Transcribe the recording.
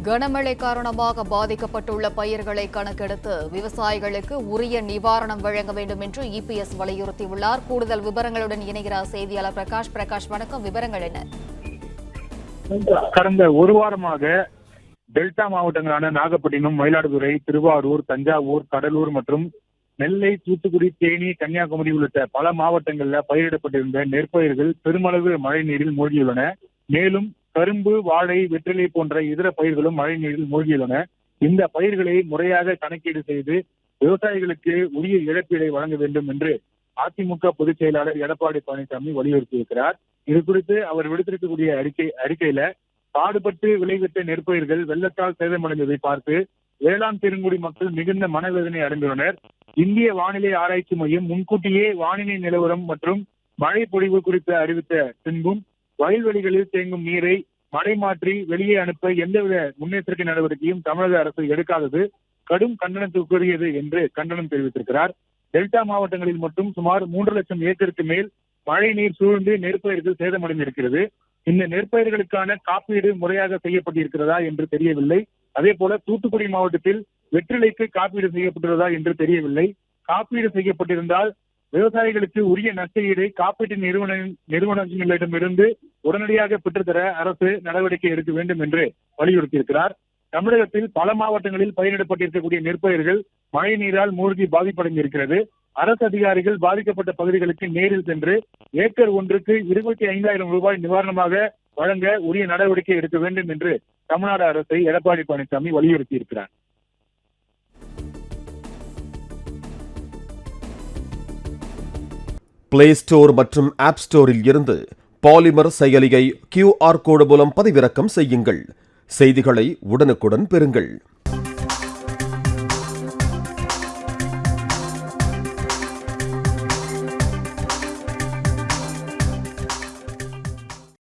கனமழை காரணமாக பாதிக்கப்பட்டுள்ள பயிர்களை கணக்கெடுத்து விவசாயிகளுக்கு உரிய நிவாரணம் வழங்க வேண்டும் என்று இபிஎஸ் வலியுறுத்தியுள்ளார். கூடுதல் விவரங்களுடன் இணைகிறார் செய்தியாளர் பிரகாஷ். பிரகாஷ், வணக்கம். விவரங்கள் என்ன? கடந்த ஒரு வாரமாக டெல்டா மாவட்டங்களான நாகப்பட்டினம், மயிலாடுதுறை, திருவாரூர், தஞ்சாவூர், கடலூர் மற்றும் நெல்லை, தூத்துக்குடி, தேனி, கன்னியாகுமரி உள்ளிட்ட பல மாவட்டங்களில் பயிரிடப்பட்டிருந்த நெற்பயிர்கள் பெருமளவு மழை நீரில் மூழ்கியுள்ளன. மேலும் கரும்பு, வாழை, வெற்றிலை போன்ற இதர பயிர்களும் மழை நீரில் மூழ்கியுள்ளன. இந்த பயிர்களை முறையாக கணக்கீடு செய்து விவசாயிகளுக்கு உரிய இழப்பீடை வழங்க வேண்டும் என்று அதிமுக பொதுச் செயலாளர் எடப்பாடி பழனிசாமி வலியுறுத்தியிருக்கிறார். இது குறித்து அவர் விடுத்திருக்கக்கூடிய அறிக்கையில பாடுபட்டு விளைவித்த நெற்பயிர்கள் வெள்ளத்தால் சேதமடைந்ததை பார்த்து வேளாண் பெருங்குடி மக்கள் மிகுந்த மனவேதனை அடைந்துள்ளனர். இந்திய வானிலை ஆராய்ச்சி மையம் முன்கூட்டியே வானிலை நிலவரம் மற்றும் மழை பொழிவு குறித்து அறிவித்த பின்பும் வயல்வெளிகளில் தேங்கும் நீரை மடை மாற்றி வெளியே அனுப்ப எந்தவித முன்னெச்சரிக்கை நடவடிக்கையும் தமிழக அரசு எடுக்காதது கடும் கண்டனத்துக்குரியது என்று கண்டனம் தெரிவித்திருக்கிறார். டெல்டா மாவட்டங்களில் மட்டும் சுமார் 3 லட்சம் ஏக்கருக்கு மேல் மழை நீர் சூழ்ந்து நெற்பயிர்கள் சேதமடைந்திருக்கிறது. இந்த நெற்பயிர்களுக்கான காப்பீடு முறையாக செய்யப்பட்டிருக்கிறதா என்று தெரியவில்லை. அதே போல தூத்துக்குடி மாவட்டத்தில் வெற்றிலைக்கு காப்பீடு செய்யப்பட்டுள்ளதா என்று தெரியவில்லை. காப்பீடு செய்யப்பட்டிருந்தால் விவசாயிகளுக்கு உரிய நஷ்டஈடை காப்பீட்டு நிறுவனங்களிடமிருந்து உடனடியாக பெற்றுத்தர அரசு நடவடிக்கை எடுக்க வேண்டும் என்று வலியுறுத்தியிருக்கிறார். தமிழகத்தில் பல மாவட்டங்களில் பயிரிடப்பட்டிருக்கக்கூடிய நெற்பயிர்கள் மழை நீரால் மூழ்கி பாதிப்படைந்திருக்கிறது. அரசு அதிகாரிகள் பாதிக்கப்பட்ட பகுதிகளுக்கு நேரில் சென்று ஏக்கர் ஒன்றுக்கு 25,000 ரூபாய் நிவாரணமாக வழங்க உரிய நடவடிக்கை எடுக்க வேண்டும் என்று தமிழ்நாடு அரசை எடப்பாடி பழனிசாமி வலியுறுத்தியிருக்கிறார். பிளே ஸ்டோர் மற்றும் ஆப் ஸ்டோரில் இருந்து பாலிமர் செயலியை QR கோடு மூலம் பதிவிறக்கம் செய்யுங்கள். செய்திகளை உடனுக்குடன் பெறுங்கள்.